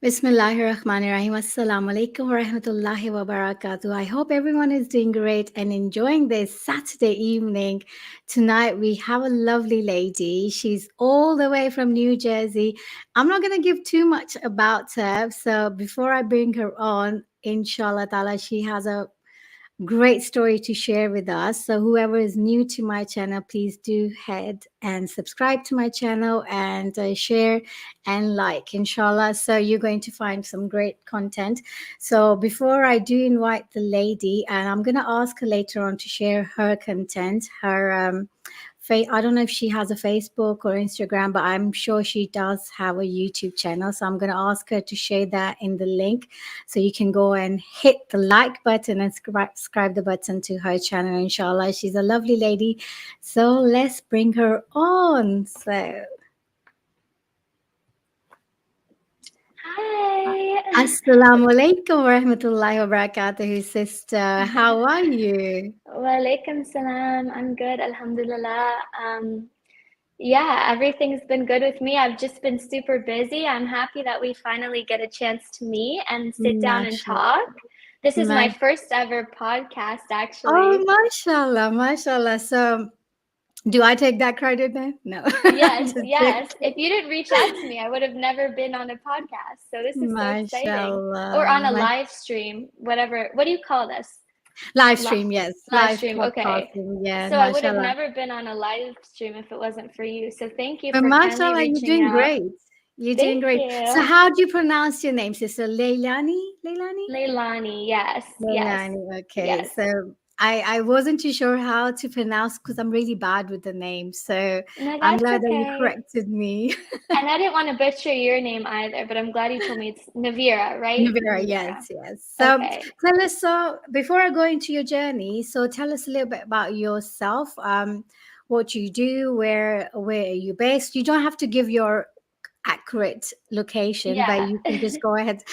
Bismillahirrahmanirrahim. Assalamu alaikum wa rahmatullahi wa barakatuh. I hope everyone is doing great and enjoying this Saturday evening. Tonight we have a lovely lady. She's all the way from New Jersey. I'm not going to give too much about her. So before I bring her on, inshallah ta'ala, she has a great story to share with us. So, whoever is new to my channel, please do head and subscribe to my channel and share and like, inshallah. So, you're going to find some great content. So, before I do invite the lady, and I'm going to ask her later on to share her content, her I don't know if she has a Facebook or Instagram, but I'm sure she does have a YouTube channel. So I'm going to ask her to share that in the link so you can go and hit the like button and subscribe the button to her channel, inshallah. She's a lovely lady. So let's bring her on. So, Hi. Assalamu alaikum wa rahmatullahi wa barakatuh, sister. How are you? Walaikum salam. I'm good, alhamdulillah. Yeah, everything's been good with me. I've just been super busy. I'm happy that we finally get a chance to meet and sit down and Mashallah. talk. This is my first ever podcast, Oh, actually. mashallah, mashallah. So, do I take that credit then? No, I'm Yes, just yes. joking. If you didn't reach out to me, I would have never been on a podcast. So this is so exciting. Or Mashallah. on a live stream, whatever. What do you call this? Live Li- stream, yes. Live Live stream, okay. podcasting, yeah, So I would have mashallah. never been on a live stream if it wasn't for you. So thank you But for kindly mashallah, you're reaching doing out. great. You're doing Thank great. So, you. how do you pronounce your name, sister? Leilani? Leilani? Leilani, yes, yes, Leilani. Okay. yes. So, I wasn't too sure how to pronounce because I'm really bad with the name. So, No, I'm that's glad that you okay. corrected me. And I didn't want to butcher your name either, but I'm glad you told me it's Navira, right? Navira, Navira. yes, yes. So Okay. tell us, so before I go into your journey, so tell us a little bit about yourself, what you do, where are you based. You don't have to give your accurate location, but Yeah. you can just go ahead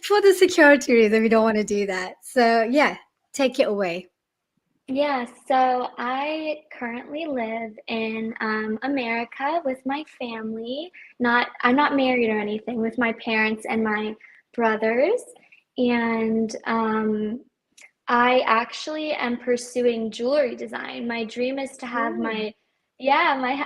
for the security reason. We don't want to do that. So yeah, take it away. Yeah, so I currently live in America with my family. I'm not married or anything, with my parents and my brothers. And I actually am pursuing jewelry design. My dream is to have Oh,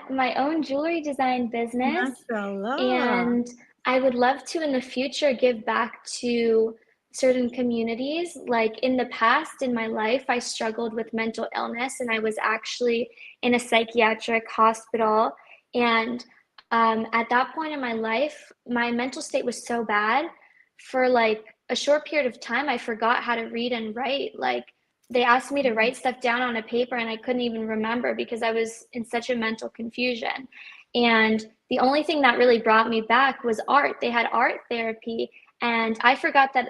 my own jewelry design business, mashallah. and I would love to in the future give back to certain communities. Like in the past in my life, I struggled with mental illness and I was actually in a psychiatric hospital. And at that point in my life, my mental state was so bad for like a short period of time, I forgot how to read and write. Like they asked me to write stuff down on a paper and I couldn't even remember because I was in such a mental confusion. And the only thing that really brought me back was art. They had art therapy, and I forgot that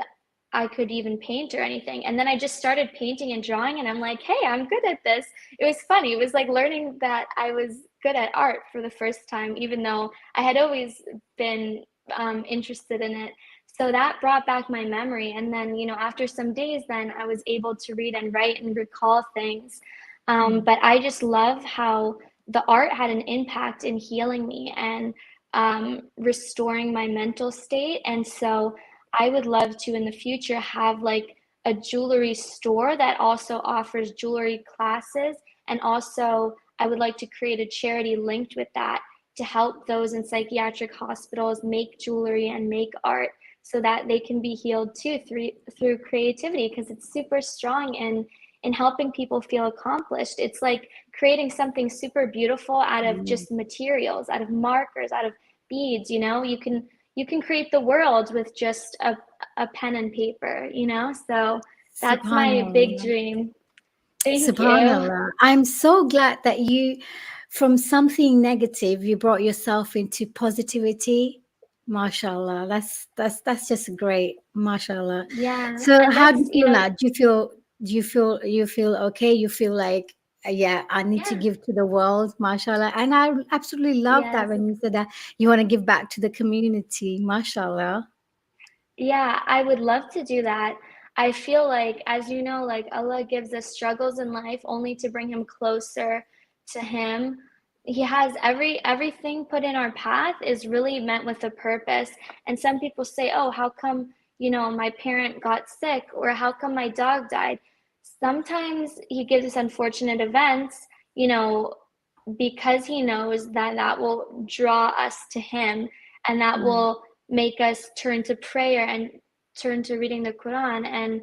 I could even paint or anything. And then I just started painting and drawing, and I'm like, hey, I'm good at this. It was funny. It was like learning that I was good at art for the first time, even though I had always been interested in it. So that brought back my memory. And then, after some days, then I was able to read and write and recall things. But I just love how the art had an impact in healing me and restoring my mental state. And so I would love to in the future have like a jewelry store that also offers jewelry classes. And also, I would like to create a charity linked with that to help those in psychiatric hospitals make jewelry and make art so that they can be healed too through creativity, because it's super strong in helping people feel accomplished. It's like creating something super beautiful out of just materials, out of markers, out of beads. You can create the world with just a pen and paper. So that's my big Subhanallah. dream. Thank you. Subhanallah. I'm so glad that you, from something negative, you brought yourself into positivity. MashaAllah. That's just great. MashaAllah. Yeah, So and how do that's you feel now? Do you feel okay? You feel like yeah, I need to yeah, give to the world, mashallah. And I absolutely love that yes. when you said that you want to give back to the community, mashallah. Yeah, I would love to do that. I feel like, as you know, like Allah gives us struggles in life only to bring him closer to Him. he has everything put in our path is really meant with a purpose. And some people say, oh, how come, my parent got sick, or how come my dog died? Sometimes he gives us unfortunate events, because he knows that that will draw us to him, and that Mm, will make us turn to prayer and turn to reading the Quran and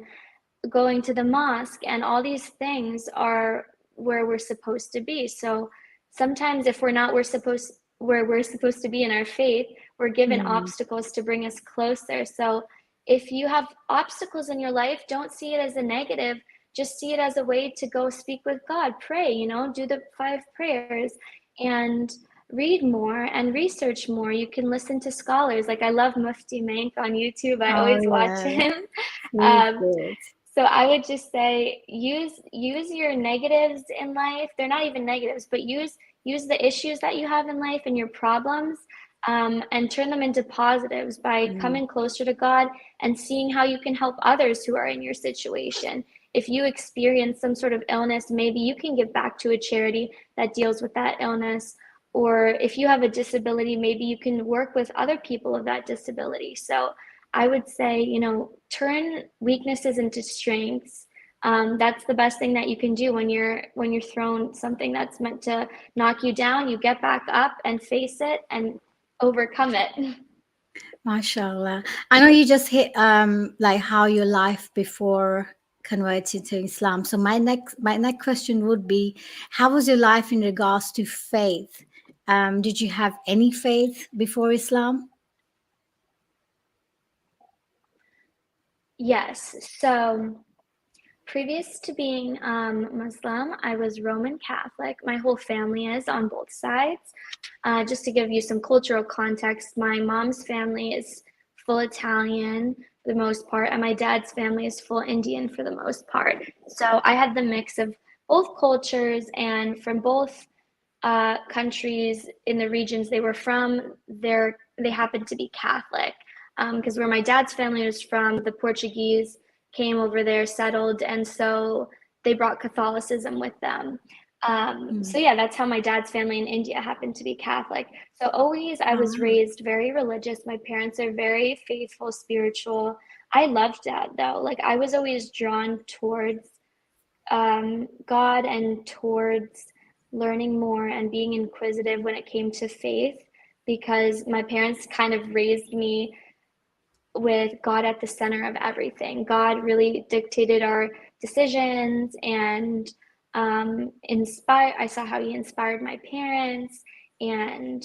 going to the mosque, and all these things are where we're supposed to be. So sometimes if we're not where we're supposed to be in our faith, we're given mm. obstacles to bring us closer. So if you have obstacles in your life, don't see it as a negative. Just see it as a way to go speak with God, pray, do the 5 prayers, and read more and research more. You can listen to scholars. Like, I love Mufti Mank on YouTube. I Oh, always watch yeah. him. He's um, good. so I would just say use your negatives in life. They're not even negatives, but use the issues that you have in life and your problems, and turn them into positives by Mm. coming closer to God and seeing how you can help others who are in your situation. If you experience some sort of illness, maybe you can give back to a charity that deals with that illness. Or if you have a disability, maybe you can work with other people of that disability. So I would say, turn weaknesses into strengths. That's the best thing that you can do when you're thrown something that's meant to knock you down. You get back up and face it and overcome it. Mashallah. I know you just hit like how your life before converted to Islam. So my next question would be, how was your life in regards to faith? Did you have any faith before Islam? Yes. So previous to being Muslim, I was Roman Catholic. My whole family is on both sides. Just to give you some cultural context, my mom's family is full Italian for the most part, and my dad's family is full Indian for the most part. So I had the mix of both cultures, and from both countries in the regions they were from, they happened to be Catholic. Because where my dad's family was from, the Portuguese came over there, settled, and so they brought Catholicism with them. So Mm. yeah, that's how my dad's family in India happened to be Catholic. So always I was Ah, raised very religious. My parents are very faithful, spiritual. I loved that though. Like, I was always drawn towards God and towards learning more and being inquisitive when it came to faith, because my parents kind of raised me with God at the center of everything. God really dictated our decisions, and I saw how he inspired my parents, and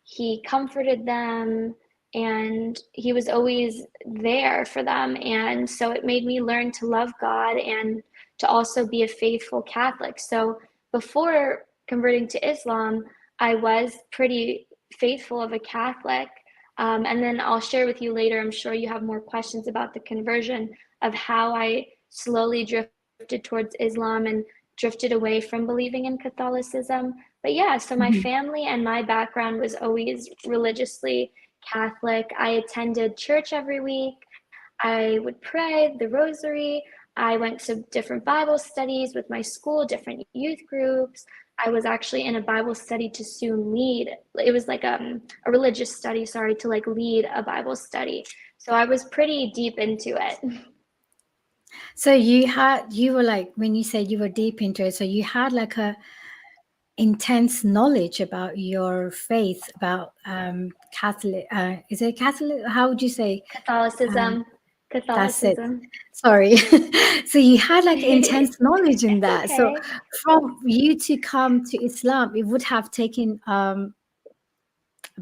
he comforted them, and he was always there for them. And so it made me learn to love God and to also be a faithful Catholic. So before converting to Islam, I was pretty faithful of a Catholic. And then I'll share with you later. I'm sure you have more questions about the conversion of how I slowly drifted towards Islam and drifted away from believing in Catholicism. But yeah, so my mhm. family and my background was always religiously Catholic. I attended church every week. I would pray the rosary. I went to different Bible studies with my school, different youth groups. I was actually in a Bible study to soon lead. It was like a religious study, sorry, to like lead a Bible study. So I was pretty deep into it. So you were like, when you said you were deep into it, so you had like a intense knowledge about your faith, about Catholic. Is it Catholic? How would you say? Um, Catholicism, that's it. Catholicism. Sorry. So you had like intense knowledge in It's that. So okay. from you to come to Islam, it would have taken a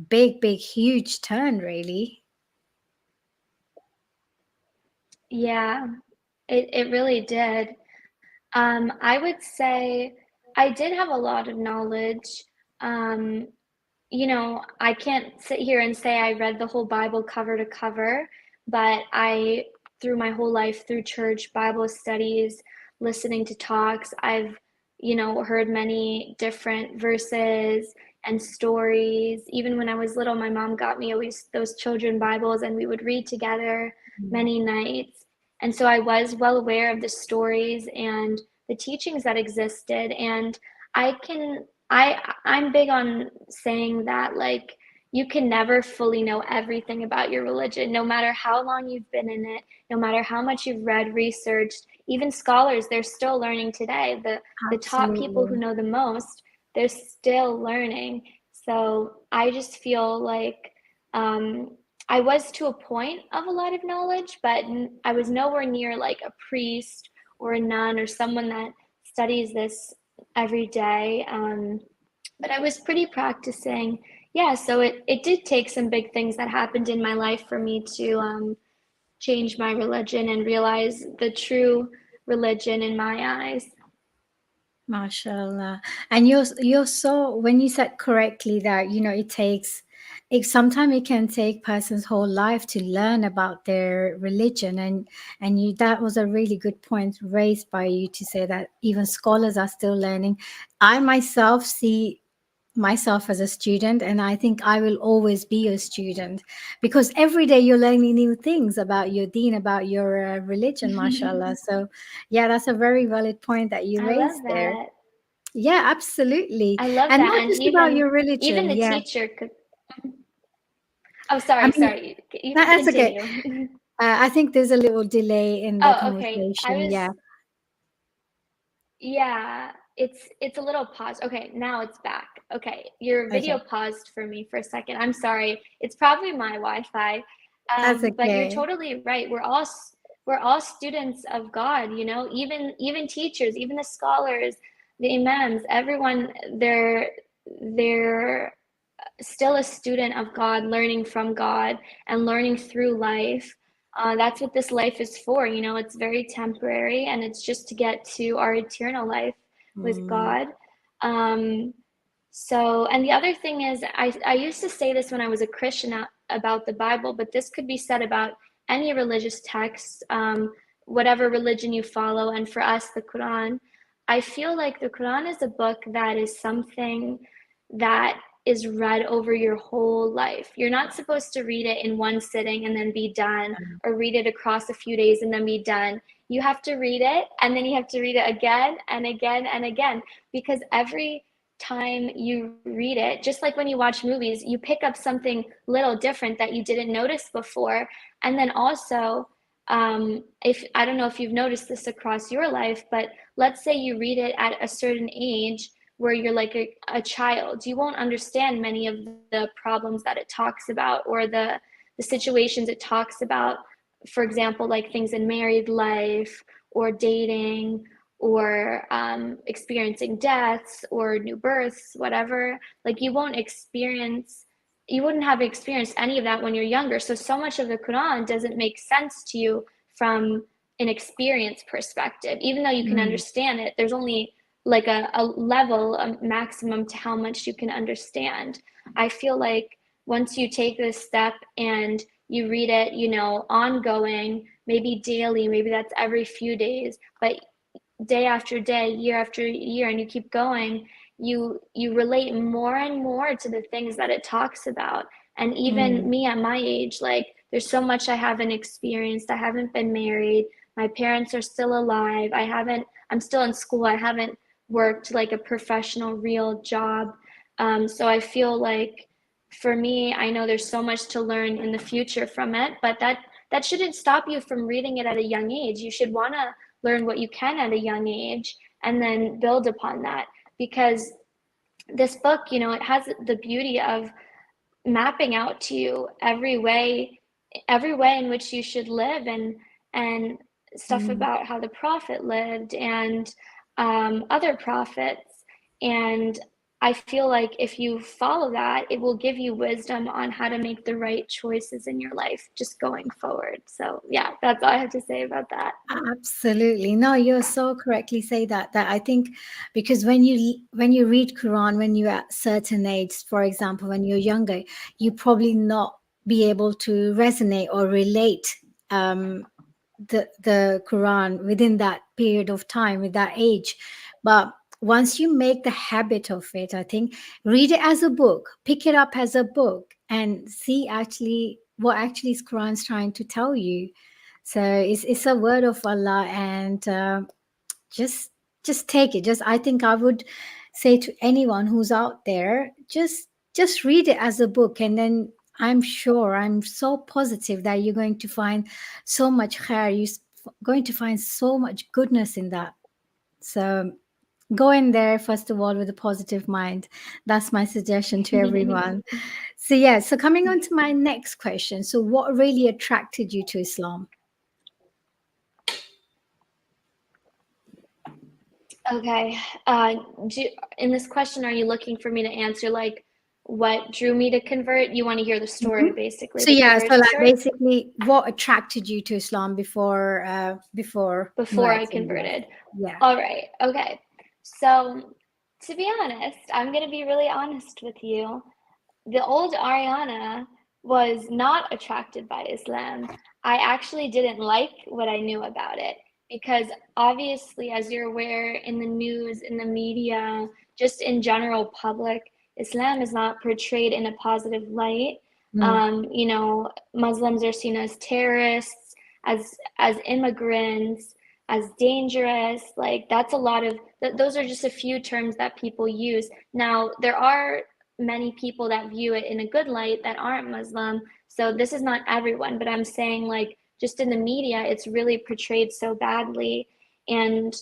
big, huge turn, really. Yeah, it really did. I would say I did have a lot of knowledge. Um, I can't sit here and say I read the whole Bible cover to cover, but through my whole life, through church, Bible studies, listening to talks, I've, heard many different verses and stories. Even when I was little, my mom got me always those children Bibles, and we would read together many nights. And so I was well aware of the stories and the teachings that existed. And I can I'm big on saying that like you can never fully know everything about your religion, no matter how long you've been in it, no matter how much you've read, researched. Even scholars, they're still learning today. The top people who Absolutely. know the most, they're still learning. So I just feel like um, I was to a point of a lot of knowledge, but I was nowhere near like a priest or a nun or someone that studies this every day. But I was pretty practicing. Yeah, so it did take some big things that happened in my life for me to change my religion and realize the true religion in my eyes. Mashallah. And you're so, when you said correctly that, it takes, it sometimes it can take person's whole life to learn about their religion, and you, that was a really good point raised by you to say that even scholars are still learning. I myself see myself as a student, and I think I will always be a student, because every day you're learning new things about your deen, about your religion, mashallah. So yeah, that's a very valid point that you I love raised there. that. Yeah, absolutely. I love And that. not And just about your even religion. the Yeah. teacher could. Oh, I sorry, mean, sorry. You can that's okay. continue. I think there's a little delay in the Oh, okay. conversation. Yeah. Yeah, it's a little paused. Okay, now it's back. Okay, your video Okay. paused for me for a second. I'm sorry. It's probably my Wi-Fi. That's But you're okay. totally right. We're all students of God, you know, even teachers, even the scholars, the imams, everyone, they're still a student of God, learning from God and learning through life. That's what this life is for. You know, it's very temporary and it's just to get to our eternal life with Mm, God. Um, and the other thing is, I used to say this when I was a Christian about the Bible, but this could be said about any religious text, whatever religion you follow. And for us, the Quran, I feel like the Quran is a book that is something that is read over your whole life. You're not supposed to read it in one sitting and then be done, or read it across a few days and then be done. You have to read it and then you have to read it again and again and again, because every time you read it, just like when you watch movies, you pick up something little different that you didn't notice before. And then also, if I don't know if you've noticed this across your life, but let's say you read it at a certain age where you're like a child, you won't understand many of the problems that it talks about, or the situations it talks about. For example, like things in married life or dating, or experiencing deaths or new births, whatever. Like you wouldn't have experienced any of that when you're younger. So much of the Quran doesn't make sense to you from an experience perspective. Even though you can mm, understand it, there's only like a level, a maximum to how much you can understand. I feel like once you take this step and you read it, you know, ongoing, maybe daily, maybe that's every few days, but day after day, year after year, and you keep going, you relate more and more to the things that it talks about. And even mm, me at my age, like there's so much I haven't experienced. I haven't been married. My parents are still alive. I'm still in school. I haven't worked like a professional, real job. So I feel like for me, I know there's so much to learn in the future from it, but that shouldn't stop you from reading it at a young age. You should want to learn what you can at a young age and then build upon that, because this book, you know, it has the beauty of mapping out to you every way in which you should live, and stuff mm. about how the prophet lived, and other prophets. And I feel like if you follow that, it will give you wisdom on how to make the right choices in your life just going forward. So yeah, that's all I have to say about that. Absolutely. No, you're so correctly say that. That I think, because when you read Quran, when you're at certain age, for example, when you're younger, you probably not be able to resonate or relate um, the Quran within that period of time, with that age. But once you make the habit of it, I think, read it as a book, pick it up as a book, and see actually what actually is Quran's trying to tell you. So it's a word of Allah, and just just take it. Just, I think I would. say to anyone who's out there, just read it as a book, and then I'm sure, I'm so positive that you're going to find so much khair. Going to find so much goodness in that. So go in there first of all with a positive mind. That's my suggestion to everyone. So yeah, so coming on to my next question. So what really attracted you to Islam? Okay. Do, in this question, are you looking for me to answer like what drew me to convert? You want to hear the story, Mhm. basically, So the yeah, so conversion like story basically what attracted you to Islam before before I Mu'azzin? Yes. converted. Yeah. All right. Okay. So, to be honest, I'm going to be really honest with you. The old Ariana was not attracted by Islam. I actually didn't like what I knew about it because obviously, as you're aware, in the news, in the media, just in general public, Islam is not portrayed in a positive light. Mm, Muslims are seen as terrorists, as immigrants, as dangerous. Like that's a lot of those are just a few terms that people use. Now, there are many people that view it in a good light that aren't Muslim. So this is not everyone, but I'm saying like just in the media, it's really portrayed so badly. And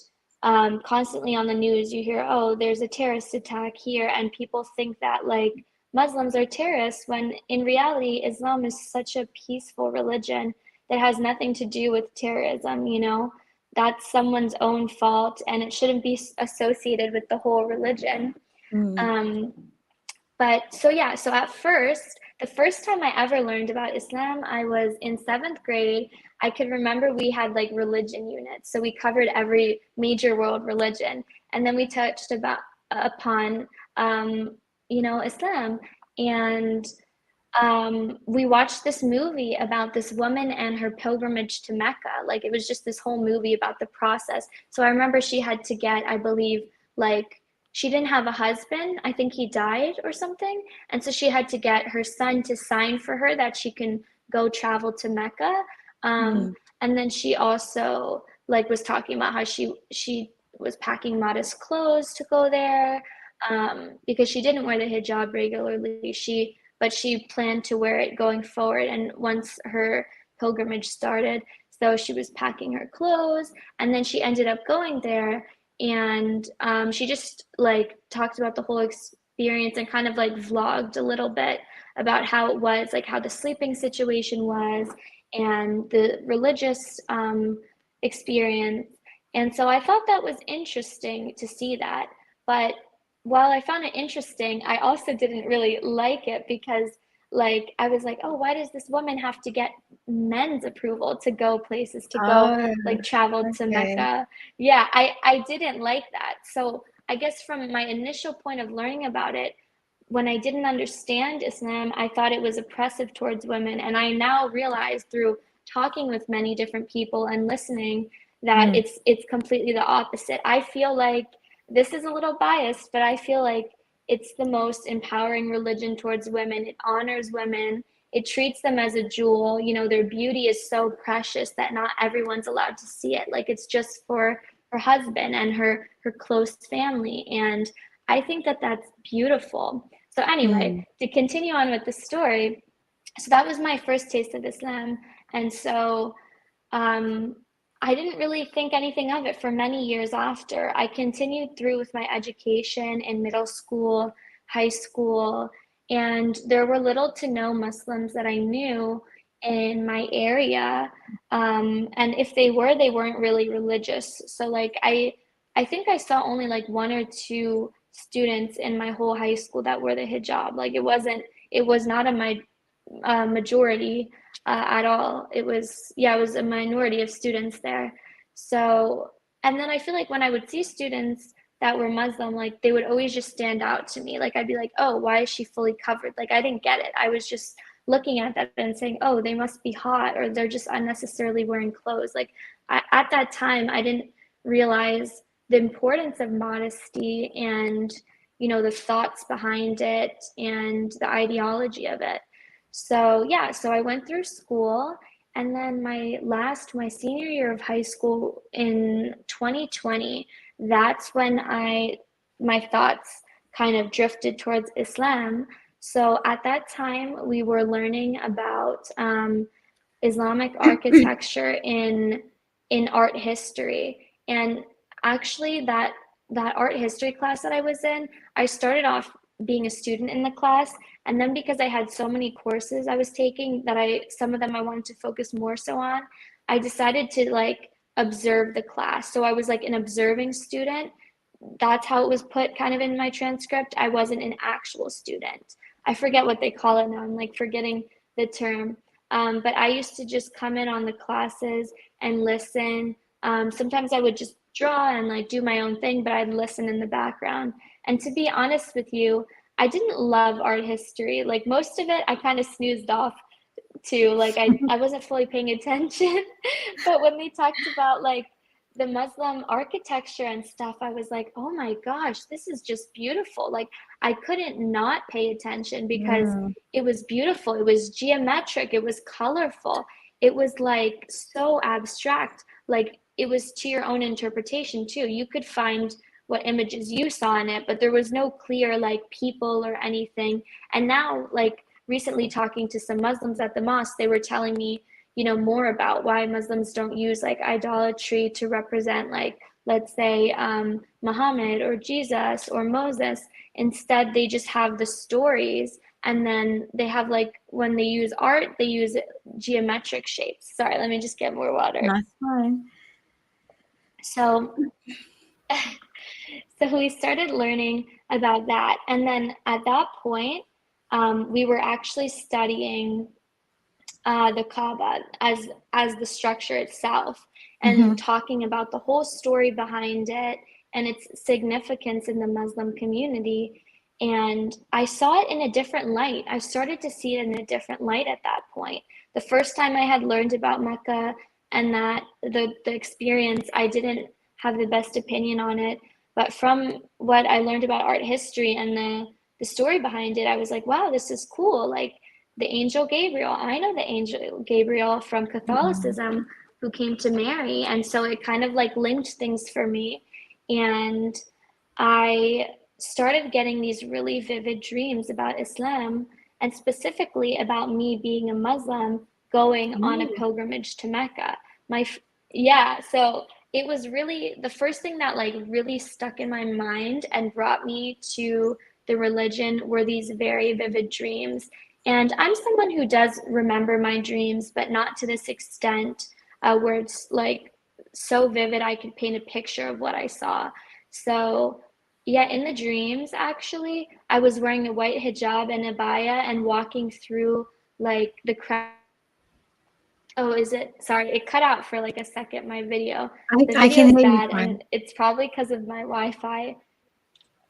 constantly on the news, you hear, oh, there's a terrorist attack here. And people think that like Muslims are terrorists when in reality, Islam is such a peaceful religion that has nothing to do with terrorism, you know? That's someone's own fault and it shouldn't be associated with the whole religion. mm. Um, but so yeah, so at first, the first time I ever learned about Islam, I was in seventh grade. I could remember we had like religion units, so we covered every major world religion, and then we touched about upon Islam, and we watched this movie about this woman and her pilgrimage to Mecca. Like it was just this whole movie about the process. So I remember she had to get, I believe, like she didn't have a husband. I think he died or something. And so she had to get her son to sign for her that she can go travel to Mecca. Um, Mm. and then she also like was talking about how she was packing modest clothes to go there because she didn't wear the hijab regularly. She planned to wear it going forward. And once her pilgrimage started, so she was packing her clothes, and then she ended up going there, and she just like talked about the whole experience and kind of like vlogged a little bit about how it was, like how the sleeping situation was, and the religious experience. And so I thought that was interesting to see that. But while I found it interesting, I also didn't really like it because like I was like, oh, why does this woman have to get men's approval to go places, to go Oh, like travel to okay. Mecca? Yeah, I didn't like that. So I guess from my initial point of learning about it, when I didn't understand Islam, I thought it was oppressive towards women. And I now realize through talking with many different people and listening that Mm, it's completely the opposite. I feel like this is a little biased, but I feel like it's the most empowering religion towards women. It honors women. It treats them as a jewel. You know, their beauty is so precious that not everyone's allowed to see it. Like it's just for her husband and her close family. And I think that that's beautiful. So anyway, mm, to continue on with the story, so that was my first taste of Islam. And so um, I didn't really think anything of it for many years after. I continued through with my education in middle school, high school, and there were little to no Muslims that I knew in my area. And if they were, they weren't really religious. So like I think I saw only like one or two students in my whole high school that wore the hijab. Like it was not a majority at all. It was, yeah, it was a minority of students there. So, and then I feel like when I would see students that were Muslim, like they would always just stand out to me. Like I'd be like, oh, why is she fully covered? Like I didn't get it. I was just looking at that and saying, oh, they must be hot or they're just unnecessarily wearing clothes. Like at that time, I didn't realize the importance of modesty and, the thoughts behind it and the ideology of it. So yeah, so I went through school, and then my senior year of high school in 2020, that's when I my thoughts kind of drifted towards Islam. So at that time, we were learning about Islamic architecture in art history. And actually that art history class that I was in, I started off being a student in the class, and then because I had so many courses I was taking that I some of them I wanted to focus more so on, I decided to like observe the class. So I was like an observing student. That's how it was put kind of in my transcript. I wasn't an actual student. I forget what they call it now. I'm like forgetting the term. But I used to just come in on the classes and listen. Sometimes I would just draw and like do my own thing, but I'd listen in the background. And to be honest with you, I didn't love art history. Like most of it, I kind of snoozed off too. Like I wasn't fully paying attention. But when they talked about like the Muslim architecture and stuff, I was like, oh my gosh, this is just beautiful. Like I couldn't not pay attention because Mm. it was beautiful. It was geometric. It was colorful. It was like so abstract. Like it was to your own interpretation too. You could find what images you saw in it, but there was no clear like people or anything. And now, like recently talking to some Muslims at the mosque, they were telling me, you know, more about why Muslims don't use like idolatry to represent like, let's say, Muhammad or Jesus or Moses. Instead, they just have the stories, and then they have like when they use art, they use geometric shapes. Sorry, let me just get more water. That's fine. So, so we started learning about that, and then at that point, we were actually studying the Kaaba as the structure itself, and Hmm. talking about the whole story behind it and its significance in the Muslim community. And I saw it in a different light. I started to see it in a different light at that point. The first time I had learned about Mecca and that the experience, I didn't have the best opinion on it. But from what I learned about art history and the story behind it, I was like, wow, this is cool. Like the angel Gabriel. I know the angel Gabriel from Catholicism who came to Mary. And so it kind of like linked things for me. And I started getting these really vivid dreams about Islam and specifically about me being a Muslim going on a Ooh. pilgrimage to Mecca. My, yeah, so it was really the first thing that like really stuck in my mind and brought me to the religion were these very vivid dreams. And I'm someone who does remember my dreams, but not to this extent where it's like so vivid I could paint a picture of what I saw. So, yeah, in the dreams, actually, I was wearing a white hijab and abaya and walking through like the crowd. Oh, is it? Sorry, it cut out for like a second, my video. The I video can is hear you bad, fine. and it's probably because of my Wi-Fi.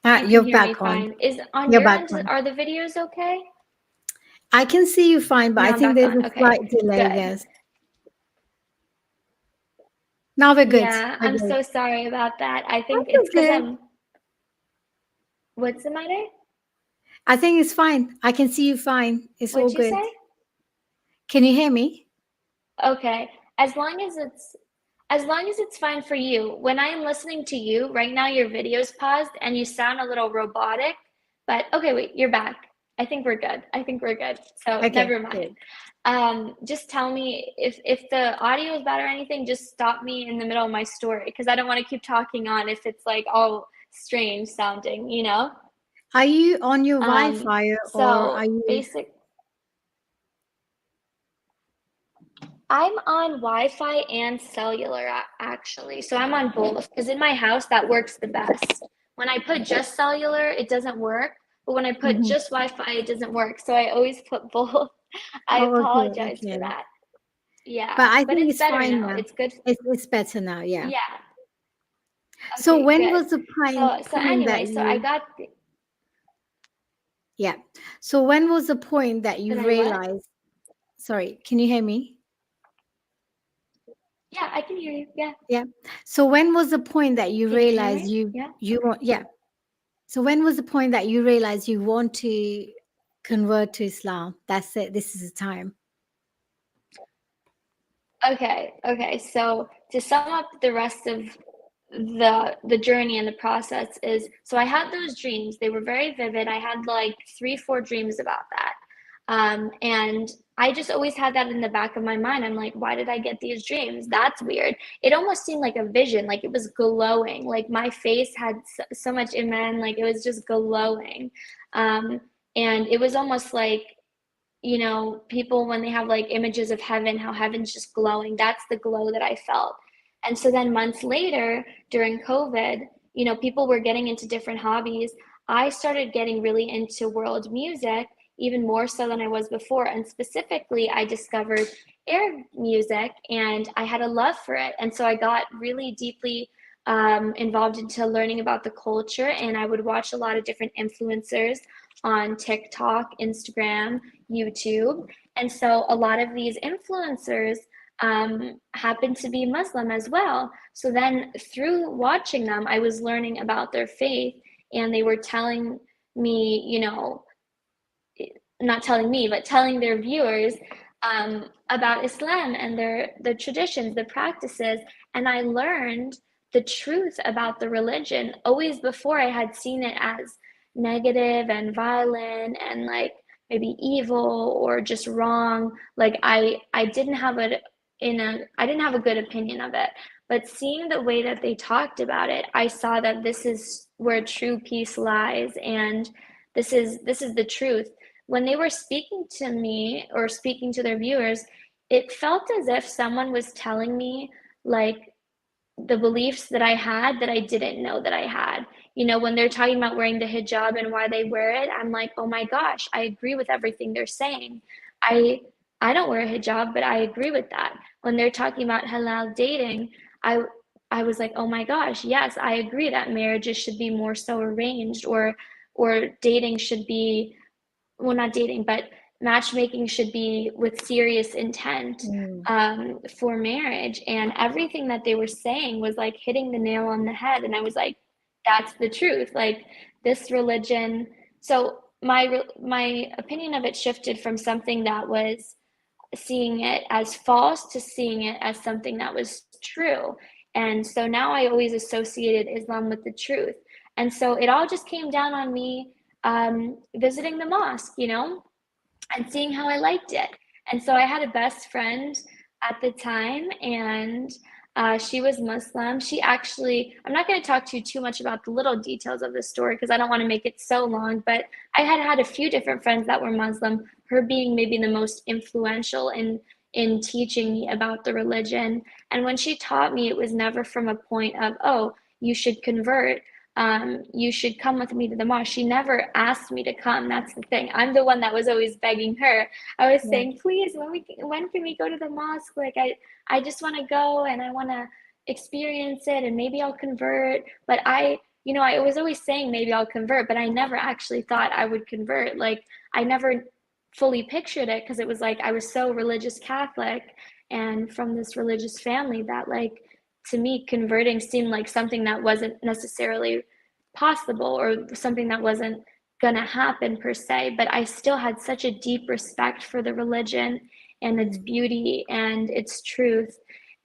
Ah, You can you're hear me back on. fine. Is on You're your back end, on. are the videos okay? I can see you fine, but I Now I'm think back there's on. a Okay, slight delay. good. Yes. Now we're good. Yeah, We're I'm good. so sorry about that. I think That's it's because okay. what's the matter? I think it's fine. I can see you fine. It's all What'd you good. say? Can you hear me? Okay. As long as it's fine for you. When I am listening to you, right now your video's paused and you sound a little robotic, but okay, wait, you're back. I think we're good. I think we're good. So Okay, never mind. good. Just tell me if the audio is bad or anything, just stop me in the middle of my story because I don't want to keep talking on if it's like all strange sounding, you know? Are you on your Um, Wi-Fi or are so you? basic I'm on Wi-Fi and cellular actually. So I'm on both because in my house that works the best. When I put just cellular, it doesn't work, but when I put Mhm. just Wi-Fi, it doesn't work. So I always put both. I Oh, okay, apologize for okay. that. But Yeah, I but think it's it's better fine now. now. It's good. It's better now. Yeah. Yeah. So Okay, when good. was the So point so point that anyway, so I you? got Yeah. So when was the point that that you I what? realized? Sorry, can you hear me? Yeah, I can hear you. Yeah. Yeah. So when was the point that you Can you hear realized me? Yeah. you want? Yeah. So when was the point that you realized you want to convert to Islam? That's it. This is the time. Okay. Okay. So to sum up the rest of the journey and the process is, so I had those dreams. They were very vivid. I had like 3, 4 dreams about that. And I just always had that in the back of my mind. I'm like, why did I get these dreams? That's weird. It almost seemed like a vision, like it was glowing. Like my face had so much in like it was just glowing. Um, and it was almost like, people when they have like images of heaven, how heaven's just glowing. That's the glow that I felt. And so then months later, during COVID, people were getting into different hobbies. I started getting really into world music, even more so than I was before. And specifically, I discovered Arab music and I had a love for it. And so I got really deeply involved into learning about the culture. And I would watch a lot of different influencers on TikTok, Instagram, YouTube. And so a lot of these influencers happen to be Muslim as well. So then through watching them, I was learning about their faith, and they were telling me, not telling me, but telling their viewers about Islam and their traditions, the practices. And I learned the truth about the religion. Always before, I had seen it as negative and violent and like maybe evil or just wrong. Like I didn't have I didn't have a good opinion of it. But seeing the way that they talked about it, I saw that this is where true peace lies, and this is the truth. When they were speaking to me or speaking to their viewers, it felt as if someone was telling me like the beliefs that I had that I didn't know that I had. When they're talking about wearing the hijab and why they wear it, I'm like, oh my gosh, I agree with everything they're saying. I I don't wear a hijab, but I agree with that. When they're talking about halal dating, I I was like, oh my gosh, yes, I agree that marriages should be more so arranged, or dating should be, well, not dating, but matchmaking should be with serious intent Mm. for marriage. And everything that they were saying was like hitting the nail on the head. And I was like, that's the truth. Like this religion. So my opinion of it shifted from something that was seeing it as false to seeing it as something that was true. And so now I always associated Islam with the truth. And so it all just came down on me visiting the mosque, and seeing how I liked it. And so I had a best friend at the time, and she was Muslim. She actually, I'm not going to talk to you too much about the little details of the story because I don't want to make it so long, but I had had a few different friends that were Muslim, her being maybe the most influential in teaching me about the religion. And when she taught me, it was never from a point of, oh, you should convert, you should come with me to the mosque. She never asked me to come. That's the thing. I'm the one that was always begging her. I was Yeah. saying, please, when can we go to the mosque? Like I just want to go and I want to experience it, and maybe I'll convert. But I was always saying maybe I'll convert, but I never actually thought I would convert. Like I never fully pictured it because it was like I was so religious Catholic and from this religious family that like to me converting seemed like something that wasn't necessarily possible or something that wasn't gonna happen per se. But I still had such a deep respect for the religion and its Mm. beauty and its truth.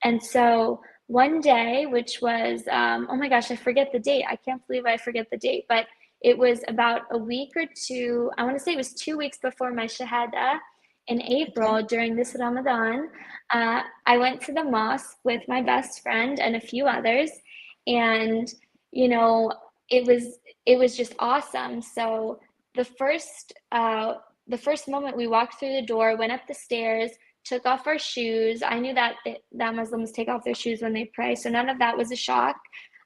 And so one day, which was, oh my gosh, I forget the date. I can't believe I forget the date, but it was about a week or two. I want to say it was 2 weeks before my Shahada in Okay. April during this Ramadan. I went to the mosque with my best friend and a few others, and you know, it was just awesome. So the first the first moment we walked through the door, went up the stairs, took off our shoes. I knew that Muslims take off their shoes when they pray, so none of that was a shock.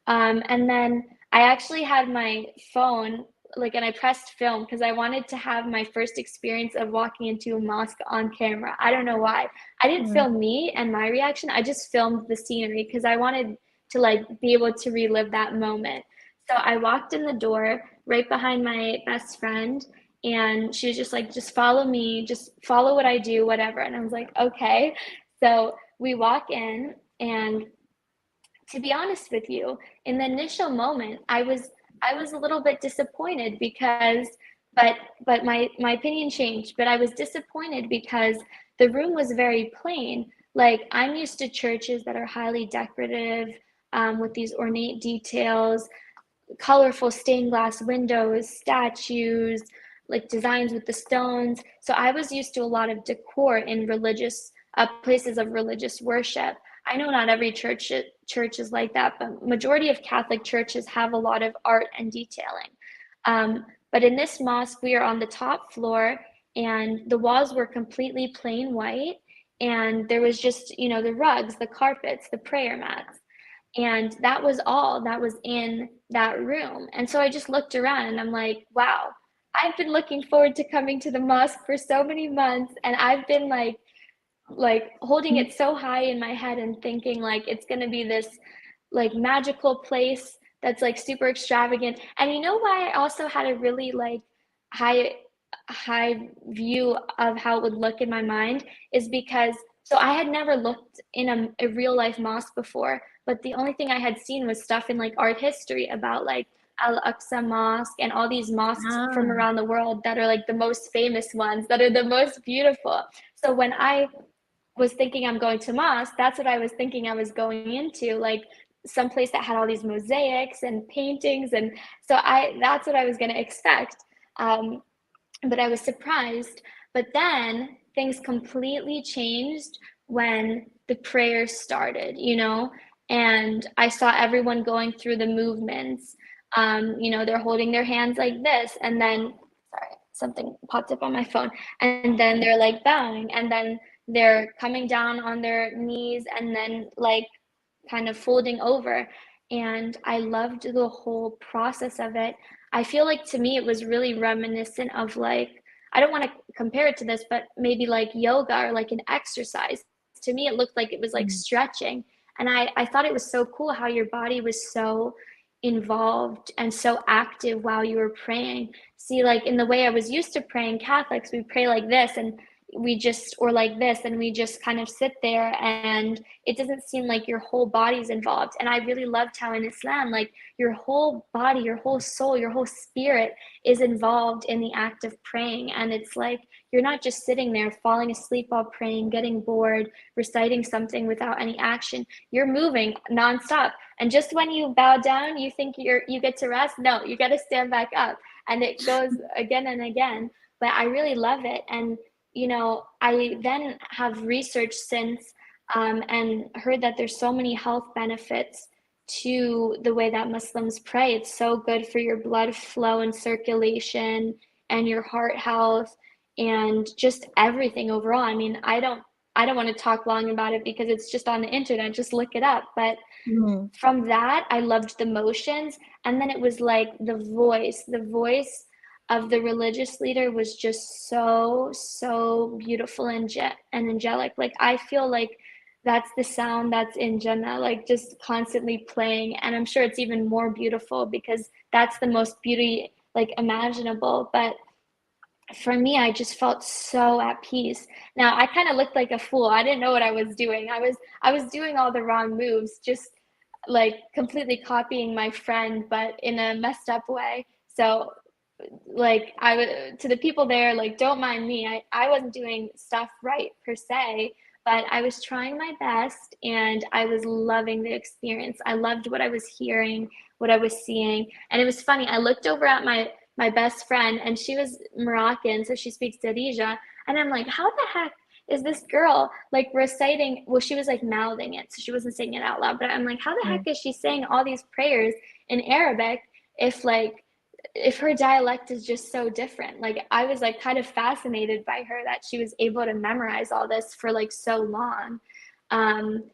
And then I actually had my phone like, and I pressed film because I wanted to have my first experience of walking into a mosque on camera. I don't know why. I didn't Mm. film me and my reaction. I just filmed the scenery because I wanted to like be able to relive that moment. So I walked in the door right behind my best friend, and she was just like, just follow me, just follow what I do, whatever. And I was like, okay. So we walk in, and to be honest with you, in the initial moment, I was a little bit disappointed because but my opinion changed, but I was disappointed because the room was very plain. Like I'm used to churches that are highly decorative, with these ornate details, colorful stained glass windows, statues, like designs with the stones. So I was used to a lot of decor in religious places of religious worship. I know not every church is like that, but majority of Catholic churches have a lot of art and detailing. But in this mosque, we are on the top floor, and the walls were completely plain white, and there was just, the rugs, the carpets, the prayer mats, and that was all that was in that room. And so I just looked around and I'm like, wow, I've been looking forward to coming to the mosque for so many months, and I've been like holding it so high in my head and thinking like it's going to be this like magical place that's like super extravagant. And you know why I also had a really like high high view of how it would look in my mind is because so I had never looked in a real life mosque before, but the only thing I had seen was stuff in like art history about like Al-Aqsa Mosque and all these mosques from Ah, around the world that are like the most famous ones that are the most beautiful. So when I was thinking I'm going to mosque, that's what I was thinking I was going into, like some place that had all these mosaics and paintings, and so I that's what I was going to expect. Um, but I was surprised. But then things completely changed when the prayers started, and I saw everyone going through the movements. They're holding their hands like this, and then, sorry, something popped up on my phone, and then they're like bowing, and then they're coming down on their knees, and then like kind of folding over. And I loved the whole process of it. I feel like to me it was really reminiscent of like, I don't want to compare it to this, but maybe like yoga or like an exercise. To me, it looked like it was like mm, stretching. And I thought it was so cool how your body was so involved and so active while you were praying. See, like in the way I was used to praying, Catholics, we pray like this and we just, or like this, and we just kind of sit there, and it doesn't seem like your whole body's involved. And I really loved how in Islam, like your whole body, your whole soul, your whole spirit is involved in the act of praying. And it's like you're not just sitting there falling asleep while praying, getting bored, reciting something without any action. You're moving nonstop. And just when you bow down, you think you get to rest. No, you got to stand back up, and it goes again and again. But I really love it. And I then have researched since, and heard that there's so many health benefits to the way that Muslims pray. It's so good for your blood flow and circulation and your heart health and just everything overall. I mean, I don't want to talk long about it because it's just on the internet. Just look it up. But mm. from that, I loved the motions. And then it was like the voice of the religious leader was just so, so beautiful and angelic. Like, I feel like that's the sound that's in Jannah, like just constantly playing. And I'm sure it's even more beautiful because that's the most beauty like imaginable. But for me, I just felt so at peace. Now, I kind of looked like a fool. I didn't know what I was doing. I was doing all the wrong moves, just like completely copying my friend, but in a messed up way. So like I would to the people there, like don't mind me. I wasn't doing stuff right per se, but I was trying my best and I was loving the experience. I loved what I was hearing, what I was seeing. And it was funny. I looked over at my best friend, and she was Moroccan, so she speaks Darija, and I'm like, how the heck is this girl like reciting? Well, she was like mouthing it, so she wasn't saying it out loud, but I'm like, how the heck Mm. is she saying all these prayers in Arabic if like if her dialect is just so different? Like I was like kind of fascinated by her that she was able to memorize all this for like so long. um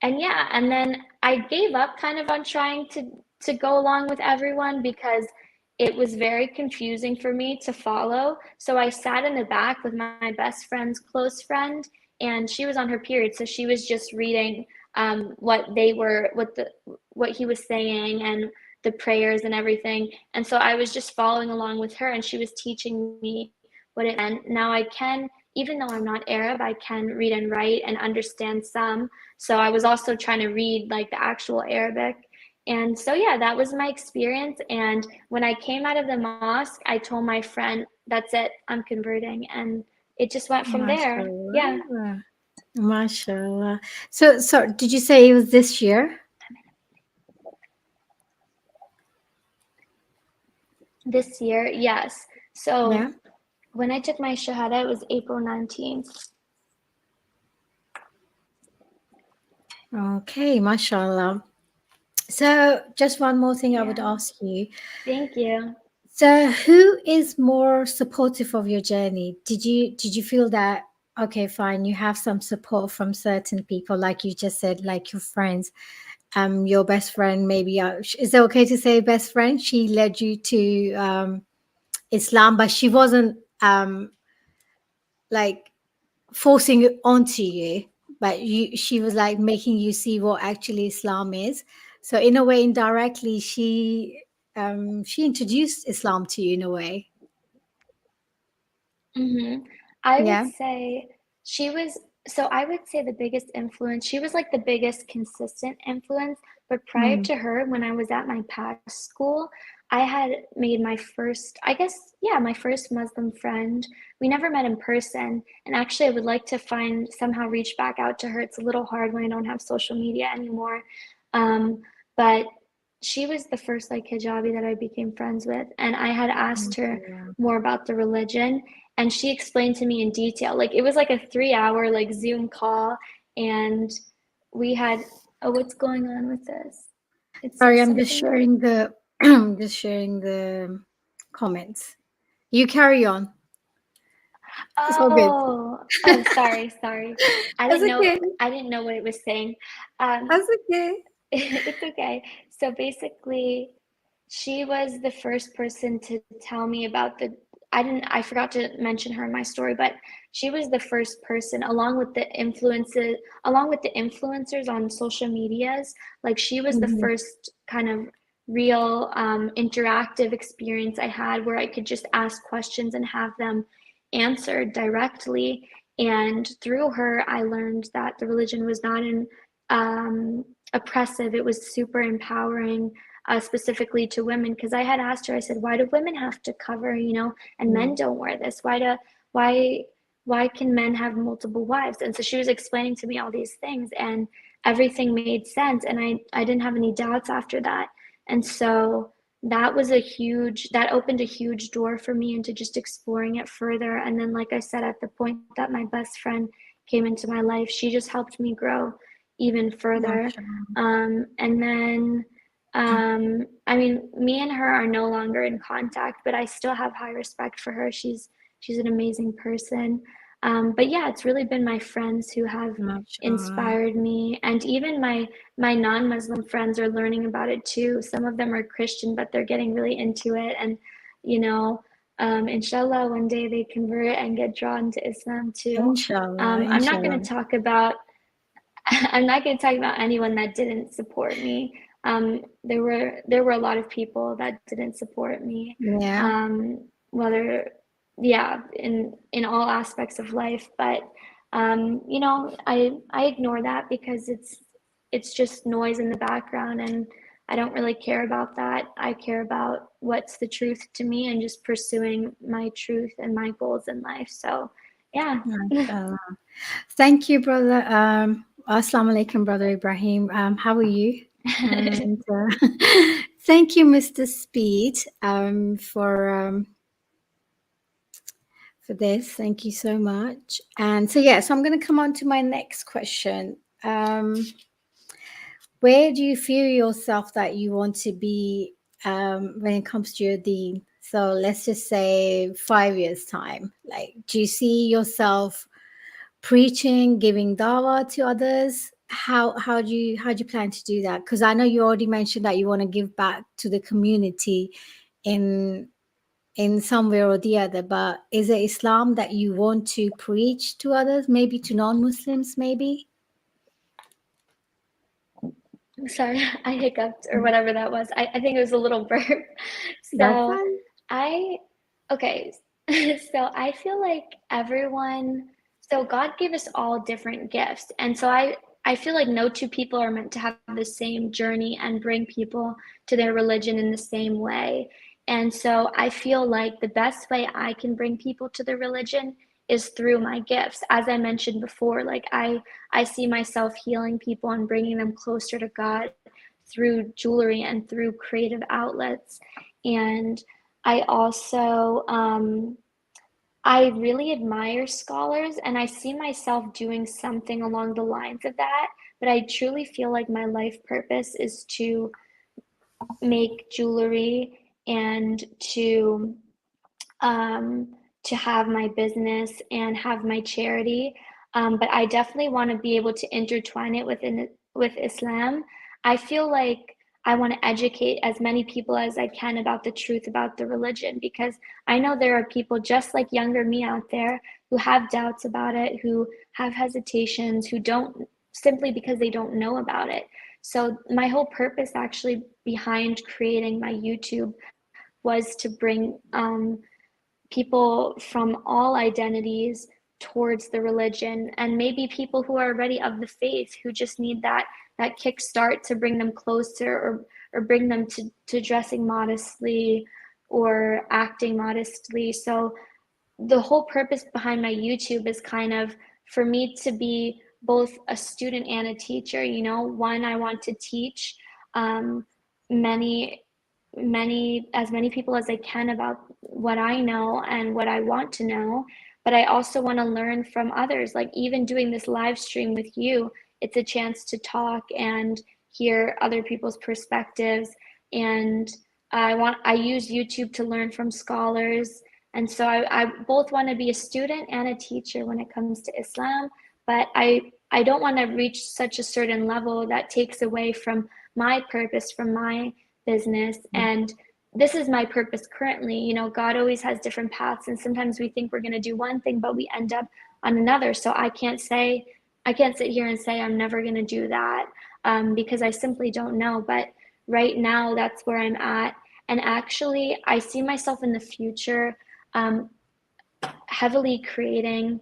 and yeah, and then I gave up kind of on trying to go along with everyone because it was very confusing for me to follow. So I sat in the back with my best friend's close friend, and she was on her period, so she was just reading what he was saying and the prayers and everything. And so I was just following along with her, and she was teaching me what it meant. Now I can, even though I'm not Arab, I can read and write and understand some. So I was also trying to read like the actual Arabic. And so, yeah, that was my experience. And when I came out of the mosque, I told my friend, that's it, I'm converting. And it just went from there. Yeah. Mashallah. Mashallah. So, did you say it was this year? This year, yes. Yeah. So when I took my shahada, it was April 19th. Okay, mashallah. So, just one more thing I would Yeah. ask you. Thank you. So, who is more supportive of your journey? Did you feel that okay, fine, you have some support from certain people, like you just said, like your friends, your best friend, maybe. Is it okay to say best friend? She led you to Islam, but she wasn't like forcing it onto you, but she was like making you see what actually Islam is. So in a way, indirectly, she introduced Islam to you in a way. Mm-hmm. I would Yeah. say she was, so I would say the biggest influence, she was like the biggest consistent influence. But prior Mm, to her, when I was at my past school, I had made my first, I guess, yeah, my first Muslim friend. We never met in person. And actually, I would like to find somehow reach back out to her. It's a little hard when I don't have social media anymore. But she was the first like hijabi that I became friends with. And I had asked her mashallah. more about the religion, and she explained to me in detail. Like it was like a 3 hour like Zoom call, and we had, oh, what's going on with this? It Sorry, says I'm just something. sharing the just sharing the comments. You carry on. It's all good. Oh, sorry, sorry. That's okay. I didn't know what it was saying. Um, That's okay. it's okay. So basically, she was the first person to tell me about I forgot to mention her in my story, but she was the first person along with the influencers on social medias. Like she was the Mhm. first kind of real interactive experience I had where I could just ask questions and have them answered directly. And through her, I learned that the religion was not an oppressive. It was super empowering, specifically to women. Because I had asked her, I said, "Why do women have to cover? And men Mm, don't wear this. Why why can men have multiple wives?" And so she was explaining to me all these things, and everything made sense. And I didn't have any doubts after that. And so that opened a huge door for me into just exploring it further. And then, like I said, at the point that my best friend came into my life, she just helped me grow even further. mashallah. And then, I mean, me and her are no longer in contact, but I still have high respect for her. She's an amazing person. But yeah, it's really been my friends who have Mashallah. inspired me, and even my non-Muslim friends are learning about it too. Some of them are Christian, but they're getting really into it, and you know, inshallah, one day they convert and get drawn to Islam too. Inshallah. I'm not going Inshallah. to talk about I'm not going to talk about anyone that didn't support me. There were a lot of people that didn't support me, Yeah. whether yeah, in all aspects of life. But I ignore that because it's just noise in the background, and I don't really care about that. I care about what's the truth to me and just pursuing my truth and my goals in life. So yeah. Mashallah. Thank you, brother. Assalamu alaikum, brother Ibrahim. How are you? And thank you, Mr. Speed, for this. Thank you so much. And so, yeah, so I'm going to come on to my next question. Where do you feel yourself that you want to be when it comes to your deen? So let's just say 5 years time. Like, do you see yourself preaching, giving dawah to others? How do you plan to do that? Because I know you already mentioned that you want to give back to the community in in some way or the other. But is it Islam that you want to preach to others? Maybe to non-Muslims? Maybe Sorry, I hiccuped or whatever that was. I think it was a little burp. that's So fine. I, okay, so I feel like so God gave us all different gifts. And so I feel like no two people are meant to have the same journey and bring people to their religion in the same way. And so I feel like the best way I can bring people to the religion is through my gifts. As I mentioned before, like I see myself healing people and bringing them closer to God through jewelry and through creative outlets. And I also I really admire scholars, and I see myself doing something along the lines of that, but I truly feel like my life purpose is to make jewelry and um, to have my business and have my charity. But I definitely want to be able to intertwine it with Islam. I feel like I want to educate as many people as I can about the truth about the religion, because I know there are people just like younger me out there who have doubts about it, who have hesitations, who don't, simply because they don't know about it. So my whole purpose actually behind creating my YouTube was to bring people from all identities towards the religion, and maybe people who are already of the faith who just need that kickstart to bring them closer, or bring them to dressing modestly or acting modestly. So the whole purpose behind my YouTube is kind of for me to be both a student and a teacher. You know, one, I want to teach um, many, as many people as I can about what I know and what I want to know. But I also want to learn from others. Like, even doing this live stream with you, it's a chance to talk and hear other people's perspectives. And I use YouTube to learn from scholars, and so I both want to be a student and a teacher when it comes to Islam, but I don't want to reach such a certain level that takes away from my purpose, from my business. And this is my purpose currently. You know, God always has different paths, and sometimes we think we're going to do one thing, but we end up on another. So I can't sit here and say I'm never going to do that, because I simply don't know. But right now, that's where I'm at. And actually, I see myself in the future um, heavily creating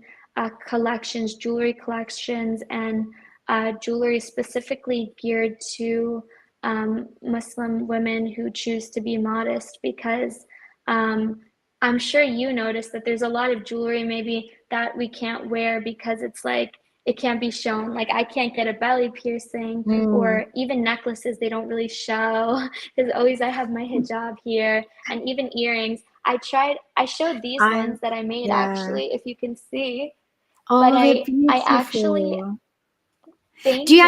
collections, jewelry collections, and jewelry specifically geared to Muslim women who choose to be modest, because um, I'm sure you notice that there's a lot of jewelry maybe that we can't wear because it's like it can't be shown. Like, I can't get a belly piercing, Mm. or even necklaces, they don't really show because always I have my hijab here, and even earrings. I showed these I ones that I made Yeah. actually, if you can see. But Oh, they're I actually, beautiful. thank you. Do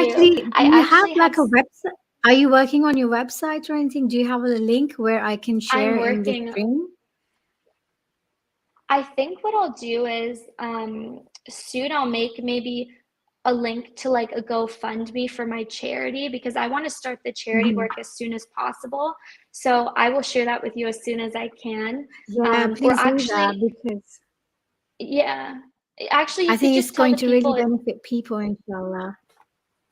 I you have actually have, like a website? Are you working on your website or anything? Do you have a link where I can share I'm in the working, stream? I think what I'll do is soon I'll make maybe a link to like a GoFundMe for my charity, because I want to start the charity Mhm. work as soon as possible. So I will share that with you as soon as I can. Yeah, Or please do that actually, because yeah, actually, I you could think it's just tell going the to really people. benefit people, inshallah.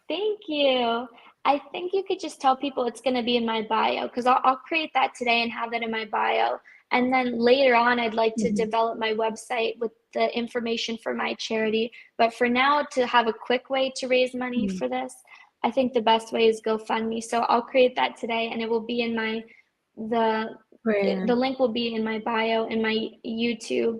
Thank you. I think you could just tell people it's going to be in my bio, because I'll create that today and have that in my bio. And then later on, I'd like to Mhm. develop my website with the information for my charity. But for now, to have a quick way to raise money Mhm. for this, I think the best way is GoFundMe. So I'll create that today, and it will be in the the Brilliant. link will be in my bio in my YouTube.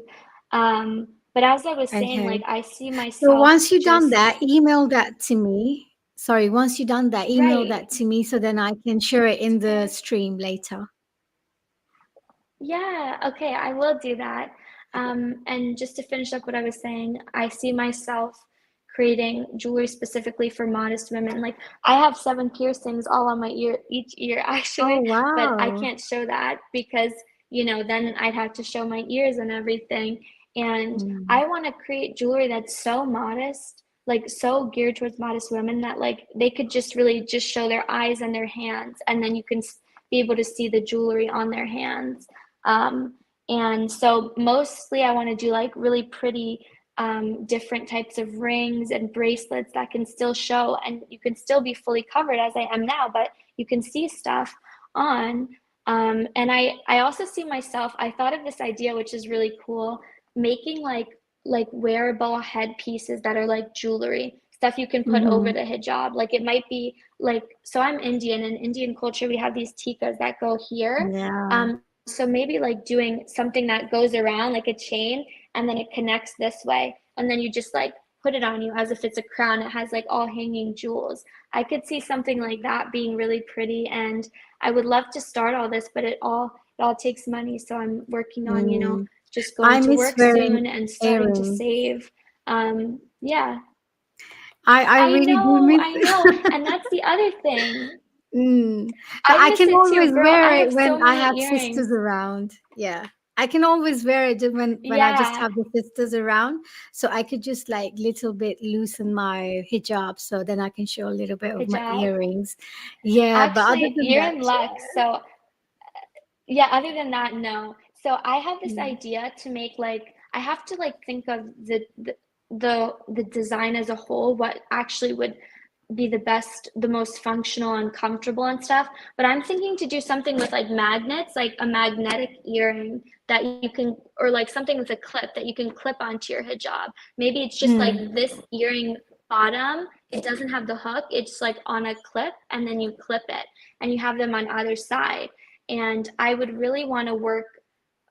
But as I was saying, like, Okay. I see So myself once you've done just that, email that to me. Sorry, once you've done that, email right. that to me so then I can share it in the Okay. stream later. Yeah, okay, I will do that. And just to finish up what I was saying, I see myself creating jewelry specifically for modest women. Like, I have 7 piercings all on my ear, each ear Oh, actually, but I wow. can't show that because, then I'd have to show my ears and everything. And Mm. I want to create jewelry that's so modest, like so geared towards modest women, that like they could just really just show their eyes and their hands, and then you can be able to see the jewelry on their hands. Um, and so mostly I want to do like really pretty different types of rings and bracelets that can still show, and you can still be fully covered as I am now, but you can see stuff on. And I also see myself, I thought of this idea, which is really cool, making like wearable headpieces that are like jewelry, stuff you can put over Mhm. the hijab. Like, it might be like, so I'm Indian, and in Indian culture we have these tikas that go here. Yeah. So maybe like doing something that goes around like a chain, and then it connects this way, and then you just like put it on you as if it's a crown. It has like all hanging jewels. I could see something like that being really pretty, and I would love to start all this, but it all takes money. So I'm working on, Mm. just I going to miss work soon wearing and starting to earrings. save. Yeah, I really do miss I know. it. And that's the other thing. But I I miss can it too, always girl. I wear it have when so I many have sisters earrings. around. Yeah. I can always wear it when I just Yeah, have the sisters around. So I could just like little bit loosen my hijab so then I can show a little bit of my hijab. earrings. Yeah, but other Actually, than you're that, in luck. So yeah, other than that, no. So I have this yeah. idea to make like I have to like think of the design as a whole, what actually would be the best, the most functional and comfortable and stuff. But I'm thinking to do something with like magnets, like a magnetic earring that you can, or like something with a clip that you can clip onto your hijab. Maybe it's just like Mm, this earring bottom. It doesn't have the hook. It's like on a clip, and then you clip it, and you have them on either side. And I would really want to work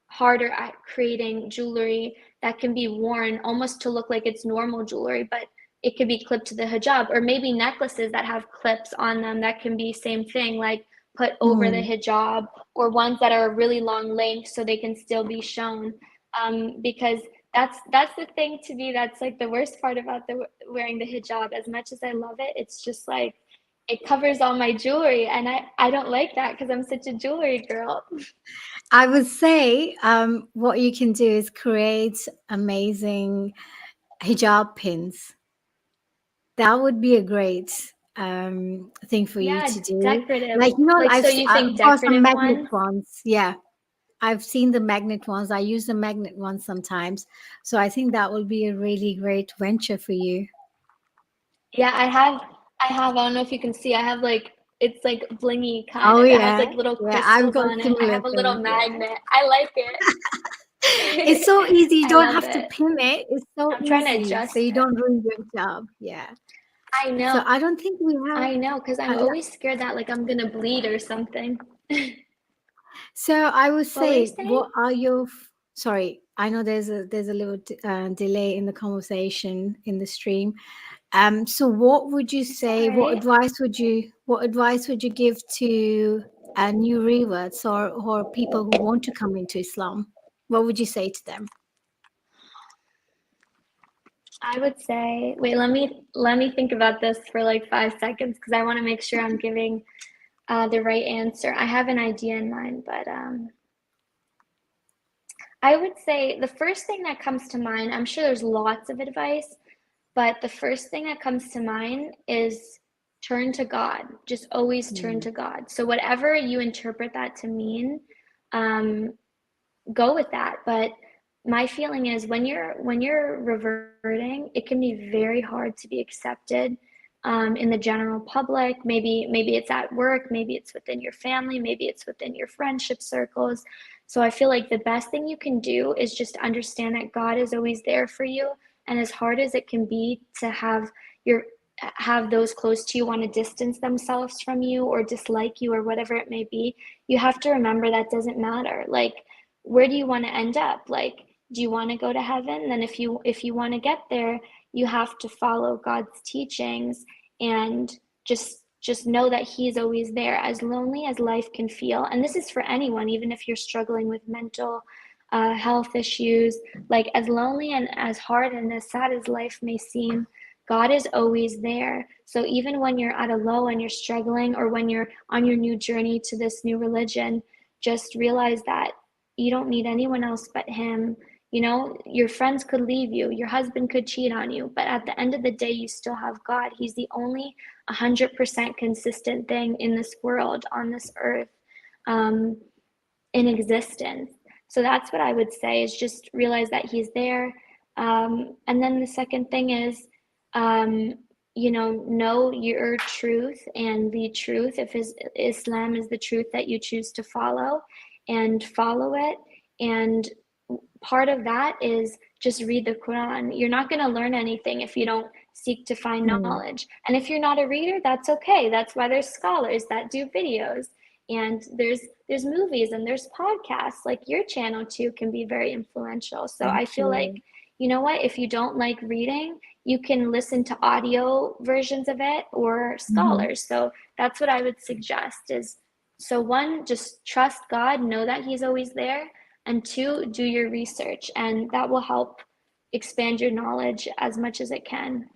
harder at creating jewelry that can be worn almost to look like it's normal jewelry, but it could be clipped to the hijab, or maybe necklaces that have clips on them that can be same thing, like put over the mm. hijab, or ones that are really long length so they can still be shown. Because that's the thing to me. That's like the worst part about the wearing the hijab. As much as I love it, it's just like it covers all my jewelry, and I don't like that because I'm such a jewelry girl. I would say what you can do is create amazing hijab pins. That would be a great thing for you Yeah, to do. decorative. Like, Like, so you I've think got some decorative magnet ones? ones. Yeah, I've seen the magnet ones. I use the magnet ones sometimes. So I think that will be a really great venture for you. Yeah, I don't know if you can see, I have like it's like blingy kind Oh of. It has yeah, like little yeah. I've crystals got on it. I similar have a little things. Yeah, magnet. I like it's it. so easy. You I don't love have to it. pin it. It's so I'm trying to easy, so adjust you it. don't ruin your job. Yeah. I So know. I don't think we have. I know, because I'm Yeah. always scared that like I'm gonna bleed or something. So I would What were you say, saying? what are your? Sorry, I know there's a little delay in the conversation in the stream. So what would you It's all say? right. What advice would you give to new reverts or people who want to come into Islam? What would you say to them? I would say, wait, let me think about this for like 5 seconds because I want to make sure I'm giving the right answer. I have an idea in mind, but I would say the first thing that comes to mind, I'm sure there's lots of advice, but the first thing that comes to mind is turn to God. Just always turn Mm, to God. So whatever you interpret that to mean, um, go with that. But my feeling is when you're reverting, it can be very hard to be accepted in the general public. Maybe it's at work, maybe it's within your family, maybe it's within your friendship circles. So I feel like the best thing you can do is just understand that God is always there for you. And as hard as it can be to your have those close to you want to distance themselves from you or dislike you or whatever it may be, you have to remember that doesn't matter. Like, where do you want to end up? Like, do you want to go to heaven? Then if you want to get there, you have to follow God's teachings and just know that he's always there, as lonely as life can feel. And this is for anyone, even if you're struggling with mental health issues. Like, as lonely and as hard and as sad as life may seem, God is always there. So even when you're at a low and you're struggling, or when you're on your new journey to this new religion, just realize that you don't need anyone else but him. Your friends could leave you, your husband could cheat on you, but at the end of the day, you still have God. He's the only 100% consistent thing in this world, on this earth, um, in existence. So that's what I would say, is just realize that he's there. And then the second thing is, um, know your truth and the truth. If Islam is the truth that you choose to follow, and follow it. And part of that is just read the Quran. You're not going to learn anything if you don't seek to find mm, knowledge. And if you're not a reader, that's okay. That's why there's scholars that do videos, and there's movies, and there's podcasts. Like, your channel too can be very influential. So thank I feel like, you. you know what, if you don't like reading, you can listen to audio versions of it or Mhm. scholars. So that's what I would suggest, is So one, just trust God, know that He's always there. And two, do your research, and that will help expand your knowledge as much as it can.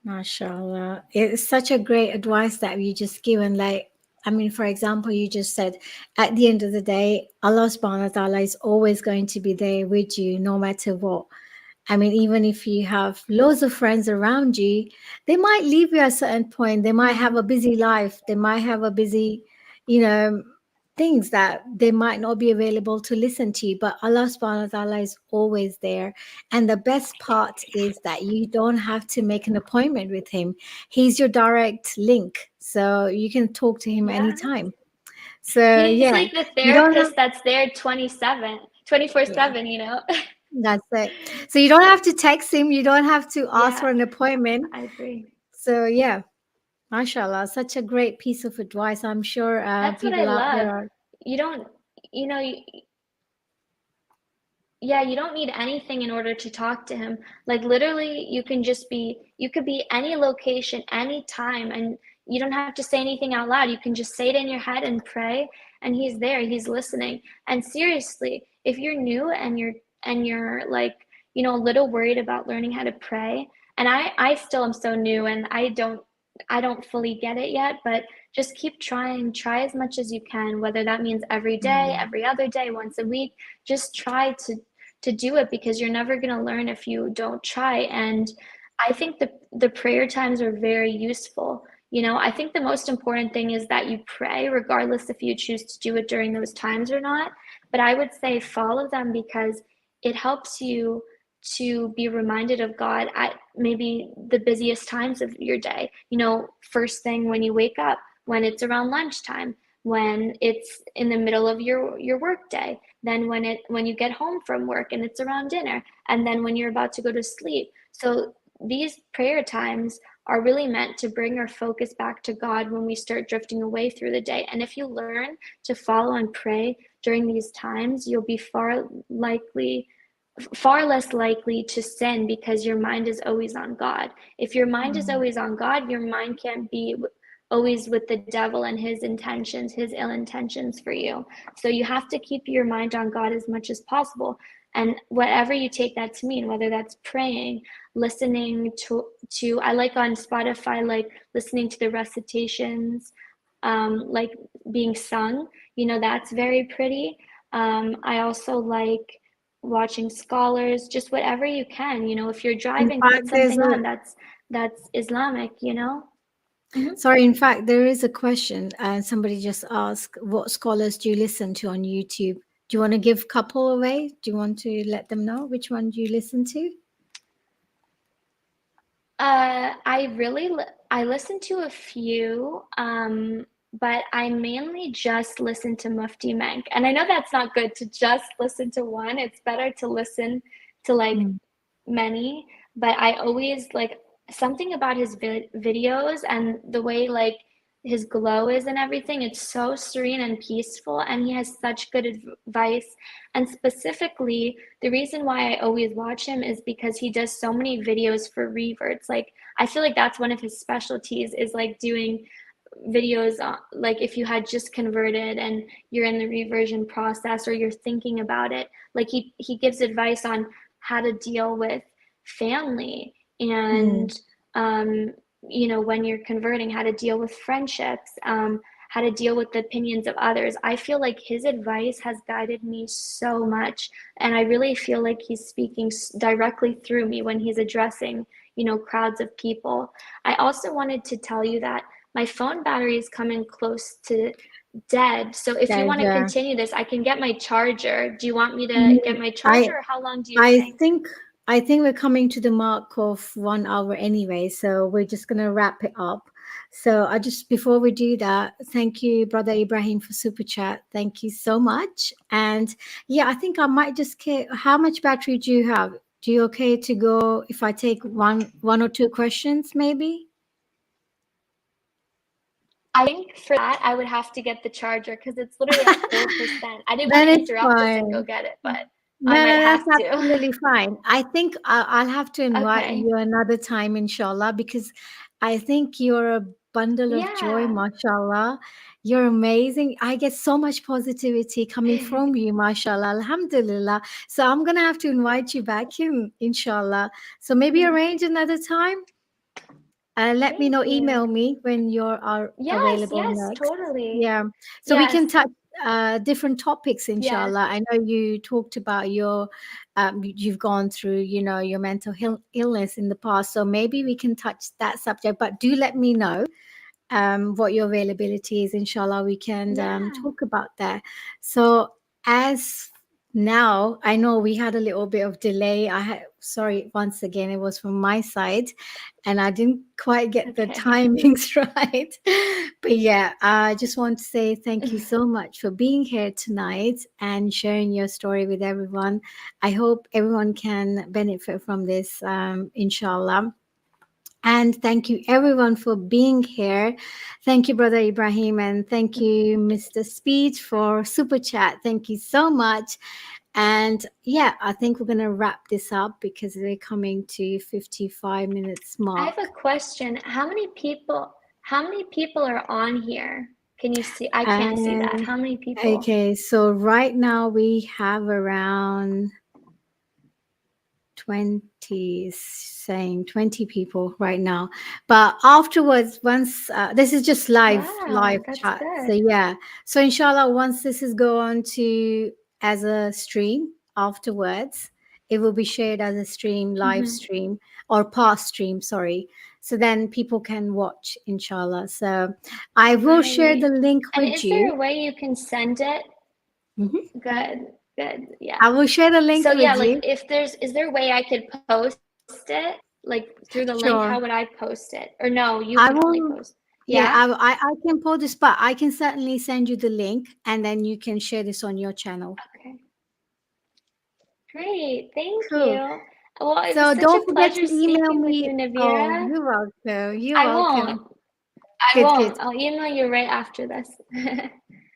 Mashallah. It's such a great advice that you just given. Like, I mean, for example, you just said at the end of the day, Allah subhanahu wa ta'ala is always going to be there with you no matter what. I mean, even if you have loads of friends around you, they might leave you at a certain point. They might have a Mm-hmm. busy life. They might have a busy, you know, things that they might not be available to listen to you. But Allah subhanahu wa ta'ala is always there. And the best part is that you don't have to make an appointment with him. He's your direct link. So you can talk to him Yeah. anytime. So He's yeah, like the you don't have, therapist that's there 27, yeah. 24/7, you know? That's it. So you don't have to text him. You don't have to ask Yeah, for an appointment. I agree. So yeah, mashallah, such a great piece of advice. I'm sure That's what I people out love. there are. You don't, you know, yeah, you don't need anything in order to talk to him. Like literally, you could be any location, any time, and you don't have to say anything out loud. You can just say it in your head and pray, and he's there, he's listening. And seriously, if you're new and you're like, a little worried about learning how to pray, and I still am so new and I don't fully get it yet, but just keep trying, try as much as you can, whether that means every day, Mm, every other day, once a week. Just try to do it, because you're never going to learn if you don't try. And I think the prayer times are very useful. I think the most important thing is that you pray regardless if you choose to do it during those times or not. But I would say follow them, because it helps you to be reminded of God at maybe the busiest times of your day. First thing when you wake up, when it's around lunchtime, when it's in the middle of your work day, then when you get home from work and it's around dinner, and then when you're about to go to sleep. So these prayer times are really meant to bring our focus back to God when we start drifting away through the day. And if you learn to follow and pray during these times, you'll be far less likely to sin, because your mind is always on God. If your mind is mm, always on God, your mind can't be always with the devil and his intentions, his ill intentions for you. So you have to keep your mind on God as much as possible. And whatever you take that to mean, whether that's praying, listening to I like on Spotify, like listening to the recitations, like being sung, that's very pretty. I also like watching scholars, just whatever you can. If you're in driving, fact, put there's something a on that's Islamic. Hmm. sorry. In fact, there is a question, and somebody just asked, "What scholars do you listen to on YouTube?" Do you want to give couple away? Do you want to let them know which one do you listen to? I listen to a few, but I mainly just listen to Mufti Menk. And I know that's not good to just listen to one. It's better to listen to like Mm. many, but I always like something about his videos and the way like his glow is and everything. It's so serene and peaceful, and he has such good advice. And specifically, the reason why I always watch him is because he does so many videos for reverts. Like I feel like that's one of his specialties, is like doing videos on, like if you had just converted and you're in the reversion process or you're thinking about it, like he gives advice on how to deal with family, Mm. and um, when you're converting, how to deal with friendships, how to deal with the opinions of others. I feel like his advice has guided me so much, and I really feel like he's speaking directly through me when he's addressing crowds of people. I also wanted to tell you that my phone battery is coming close to dead. So if you There's want to continue this, I can get my charger. Do you want me to Mm, get my I charger, or how long do you I think? think I think we're coming to the mark of 1 hour anyway, so we're just gonna wrap it up. So I just before we do that, thank you, brother Ibrahim, for super chat. Thank you so much. And yeah, I think I might just how much battery do you have? Do you okay to go if I take one or two questions, maybe? I think for that, I would have to get the charger because it's literally at 4%. I didn't want Then to it's interrupt us and go fine. get it, but I No, might no, that's have to. absolutely fine. I think I'll have to invite Okay. you another time, inshallah, because I think you're a bundle of joy, Yeah. mashallah. You're amazing. I get so much positivity coming from you, mashallah, alhamdulillah. So I'm gonna have to invite you back in, inshallah. So maybe arrange another time. Let me know, Thank email you. me when you're are Yes, available yes, next. totally. Yeah. So we Yes, can touch different topics, yes. inshallah. I know you talked about your, you've gone through, your mental illness in the past. So maybe we can touch that subject, but do let me know what your availability is. Inshallah, we can Yeah. talk about that. So, as now, I know we had a little bit of delay. Sorry, once again, it was from my side, and I didn't quite get the Okay. timings right. But yeah, I just want to say thank you so much for being here tonight and sharing your story with everyone. I hope everyone can benefit from this, inshallah. And thank you everyone for being here. Thank you, Brother Ibrahim, and thank you, Mr. Speed, for super chat. Thank you so much. And yeah, I think we're gonna wrap this up because we're coming to 55 minutes I have a mark. question. How many people are on here? Can you see? I can't see that. And How many people? okay, so right now we have around 20, saying 20 people right now, but afterwards, once this is just live Wow, that's chat, so good. yeah, so inshallah, once this is go on to as a stream afterwards, it will be shared as a stream, live Hmm. stream, or past stream, sorry, so then people can watch, inshallah. So I will share the Right. link And with is there you. a way you can send it? Mhm. Good, good. Yeah. I will share the link So yeah, with like you. is there a way I could post it? Like through the link, how would Sure. I post it? Or no, you can I only will. post. Yeah? Yeah, I can post this, but I can certainly send you the link, and then you can share this on your channel. Okay. Great. Thank Cool. you. Well, it was So such a don't forget pleasure to email speaking with me. you, Oh, Navira. you're welcome. You're I won't. welcome. I Good, good, won't. I'll email you right after this.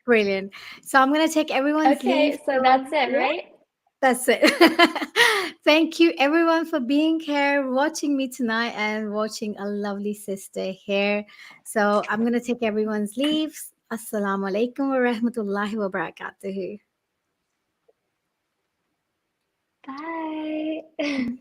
brilliant. So I'm gonna take everyone's leave. Okay, so So that's it, yeah, right? that's it. Thank you, everyone, for being here, watching me tonight, and watching a lovely sister here. So I'm gonna take everyone's leaves. Assalamu alaikum wa rahmatullahi wa barakatuhu. Bye.